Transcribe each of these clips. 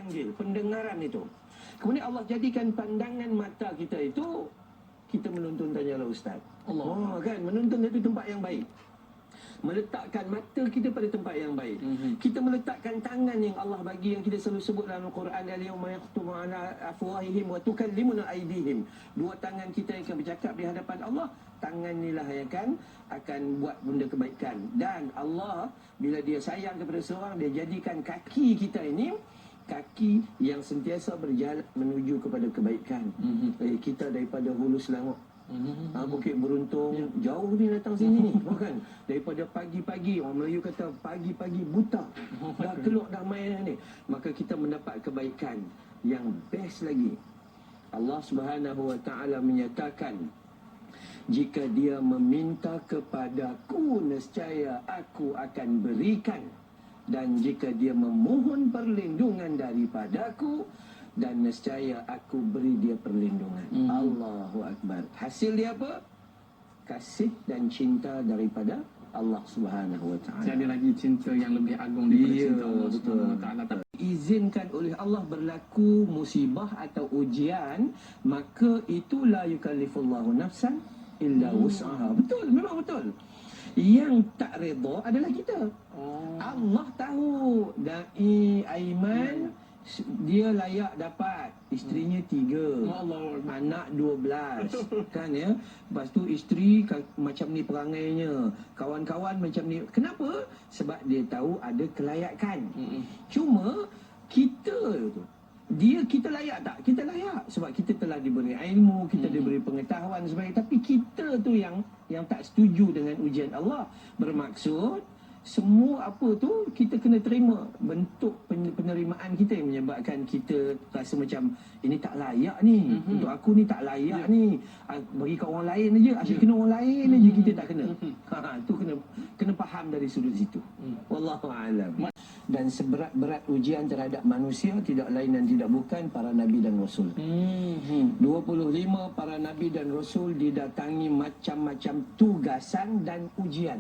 panggil, pendengaran itu. Kemudian Allah jadikan pandangan mata kita itu, kita menuntun tanyalah Ustaz. Allah kan, menuntun itu tempat yang baik. Meletakkan mata kita pada tempat yang baik. Kita meletakkan tangan yang Allah bagi, yang kita selalu sebut dalam Al-Quran, al-yawma yakhtumu ala afwahihim wa tukallimuna aydihim. Dua tangan kita yang akan bercakap di hadapan Allah. Tangan inilah yang akan buat benda kebaikan. Dan Allah bila dia sayang kepada seorang, dia jadikan kaki kita ini kaki yang sentiasa berjalan menuju kepada kebaikan. Kita daripada Hulu Selangor, Bukit Beruntung, jauh ni datang sini bukan, daripada pagi-pagi, orang Melayu kata pagi-pagi buta, dah keluar dah main ni, maka kita mendapat kebaikan yang best lagi. Allah Subhanahu Wa Taala menyatakan, jika dia meminta kepadaku, nescaya aku akan berikan, dan jika dia memohon perlindungan daripadaku, dan nescaya aku beri dia perlindungan. Allahu Akbar. Hasil dia apa? Kasih dan cinta daripada Allah Subhanahu Wa Taala. Tiada lagi cinta yang lebih agung daripada cinta Allah Subhanahu Wa Taala. Izinkan oleh Allah berlaku musibah atau ujian, maka itu la yukallifullahu nafsan illa wus'aha. Betul, memang betul. Yang tak redha adalah kita. Allah tahu Dai Aiman dia layak dapat isterinya 3, anak 12 kan ya. Lepas tu isteri macam ni perangainya, kawan-kawan macam ni. Kenapa? Sebab dia tahu ada kelayakan. Cuma kita tu, kita layak tak? Kita layak sebab kita telah diberi ilmu, kita diberi pengetahuan sebagainya. Tapi kita tu yang tak setuju dengan ujian Allah. Bermaksud semua apa tu kita kena terima. Bentuk penerimaan kita yang menyebabkan kita rasa macam ini tak layak ni, untuk aku ni tak layak ni, bagi kat orang lain aja, asyik kena orang lain aja, kita tak kena. Tu kena faham dari sudut situ. Wallahu a'lam. Dan seberat-berat ujian terhadap manusia tidak lain dan tidak bukan para nabi dan rasul. 25 para nabi dan rasul didatangi macam-macam tugasan dan ujian.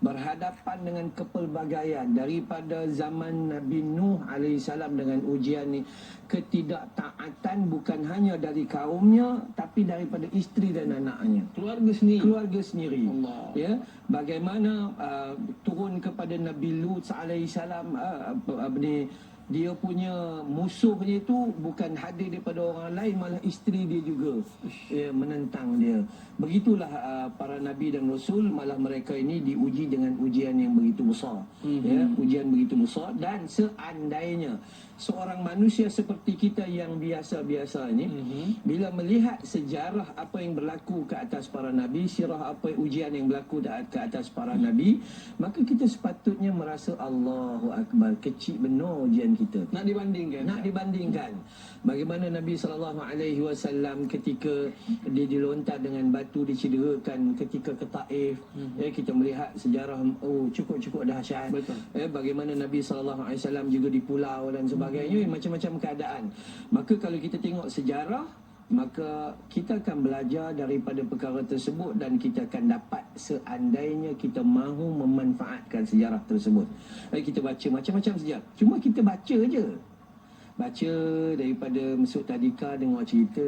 Berhadapan dengan kepelbagaian daripada zaman Nabi Nuh AS dengan ujian ni. Ketidaktaatan bukan hanya dari kaumnya, tapi daripada isteri dan anaknya, keluarga sendiri. Allah. Ya, bagaimana turun kepada Nabi Lut AS, dia punya musuhnya itu bukan hadir daripada orang lain, malah isteri dia juga menentang dia. Begitulah para nabi dan rasul, malah mereka ini diuji dengan ujian yang begitu besar. Ujian begitu besar. Dan seandainya seorang manusia seperti kita yang biasa-biasa ini, bila melihat sejarah apa yang berlaku ke atas para nabi, sirah apa ujian yang berlaku ke atas para nabi, maka kita sepatutnya merasa Allahu Akbar, kecil benar ujian kita. Nak dibandingkan. Bagaimana Nabi SAW ketika dia dilontar dengan batu, dicederakan ketika ke Taif. Kita melihat sejarah cukup dahsyat. Bagaimana Nabi SAW juga di pulau dan sebagainya, macam-macam keadaan. Maka kalau kita tengok sejarah, maka kita akan belajar daripada perkara tersebut, dan kita akan dapat seandainya kita mahu memanfaatkan sejarah tersebut. Kita baca macam-macam sejarah, cuma kita baca je. Baca daripada Mesut Tadika, tengok cerita,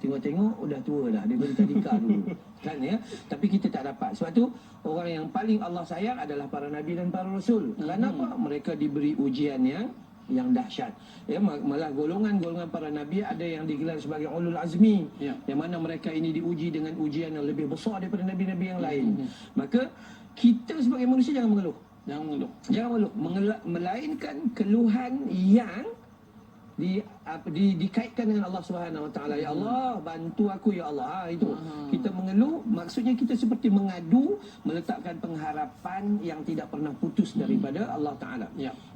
tengok-tengok udah tua dah daripada Tadika dulu. Kan ya? Tapi kita tak dapat. Sebab tu orang yang paling Allah sayang adalah para nabi dan para rasul. Kenapa? Mereka diberi ujian yang dahsyat. Malah golongan para nabi ada yang digelar sebagai ulul azmi, yang mana mereka ini diuji dengan ujian yang lebih besar daripada nabi-nabi yang lain. Maka kita sebagai manusia jangan mengeluh. Melainkan keluhan yang dikaitkan dengan Allah Subhanahu Wa Taala. Ya Allah, bantu aku ya Allah. Itu kita mengeluh, maksudnya kita seperti mengadu, meletakkan pengharapan yang tidak pernah putus daripada Allah Taala.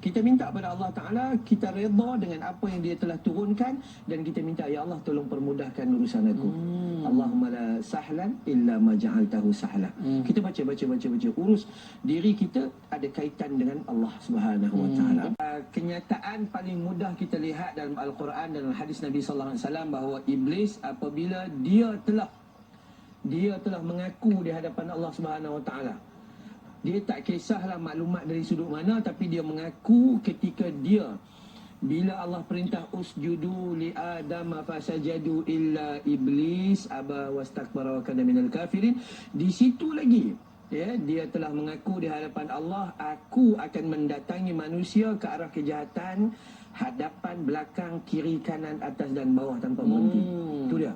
Kita minta pada Allah Taala, kita redha dengan apa yang Dia telah turunkan, dan kita minta ya Allah tolong permudahkan urusan aku. Allahumma la sahlan illa ma ja'altahu sahla. Kita baca urus diri kita ada kaitan dengan Allah Subhanahu Wa Taala. Kenyataan paling mudah kita lihat dalam Al-Quran dan hadis Nabi sallallahu alaihi wasallam bahawa iblis apabila dia telah mengaku di hadapan Allah Subhanahu Wa Taala, Dia tak kisahlah maklumat dari sudut mana, tapi dia mengaku ketika dia bila Allah perintah usjudu li Adam fasajadu illa iblis aba wastakbara wa kana minal kafirin, di situ lagi ya, dia telah mengaku di hadapan Allah, aku akan mendatangi manusia ke arah kejahatan, hadapan, belakang, kiri, kanan, atas dan bawah tanpa berhenti. Itu dia.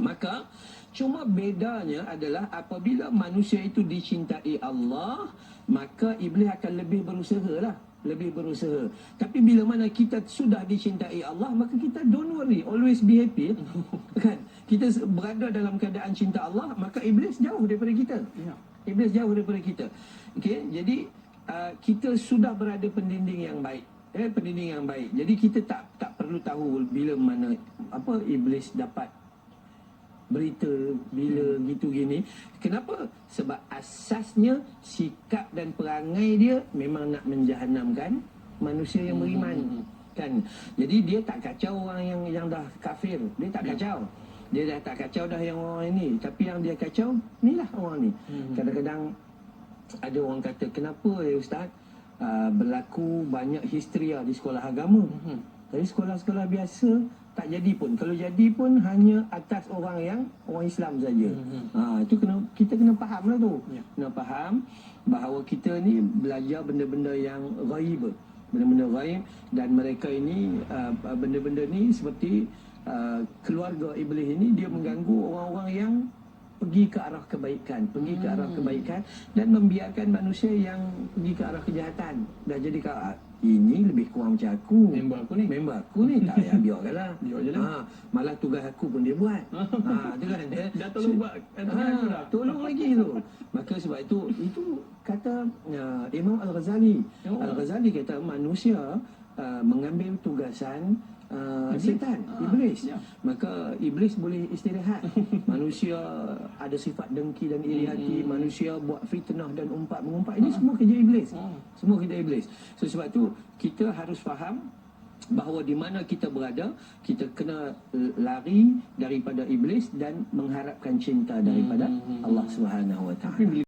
Maka cuma bedanya adalah apabila manusia itu dicintai Allah, maka iblis akan lebih berusaha lah, lebih berusaha. Tapi bila mana kita sudah dicintai Allah, maka kita don't worry, always be happy. Kan? Kita berada dalam keadaan cinta Allah, maka iblis jauh daripada kita. Iblis jauh daripada kita. Okey, jadi kita sudah berada pendinding yang baik. Pendinding yang baik. Jadi kita tak perlu tahu bila mana apa iblis dapat berita bila gitu gini. Kenapa? Sebab asasnya sikap dan perangai dia memang nak menjahanamkan manusia yang beriman. Kan? Jadi dia tak kacau orang yang dah kafir. Dia tak kacau. Dia dah tak kacau dah yang orang ini. Tapi yang dia kacau, inilah orang ni. Kadang-kadang ada orang kata, kenapa ya Ustaz berlaku banyak histeria di sekolah agama? Tapi sekolah-sekolah biasa tak jadi pun. Kalau jadi pun hanya atas orang Islam saja. Itu kita kena faham lah tu. Kena faham bahawa kita ni belajar benda-benda yang ghaib. Benda-benda ghaib, dan mereka ini benda-benda ni seperti keluarga iblis ini, dia mengganggu orang-orang yang pergi ke arah kebaikan, dan membiarkan manusia yang pergi ke arah kejahatan. Dah jadi ini lebih kurang macam aku. Member aku ni tak payah biarkanlah. Malah tugas aku pun dia buat. Tu kan dia Dah tolong buat. Tolong lagi tu. Maka sebab itu kata Imam Al-Ghazali. Al-Ghazali kata manusia mengambil tugasan setan, iblis. Maka iblis boleh istirahat. Manusia ada sifat dengki dan iri hati, manusia buat fitnah dan mengumpat. Ini semua kerja iblis. Semua kerja iblis. So sebab tu kita harus faham bahawa di mana kita berada, kita kena lari daripada iblis dan mengharapkan cinta daripada Allah Subhanahu Wa Taala.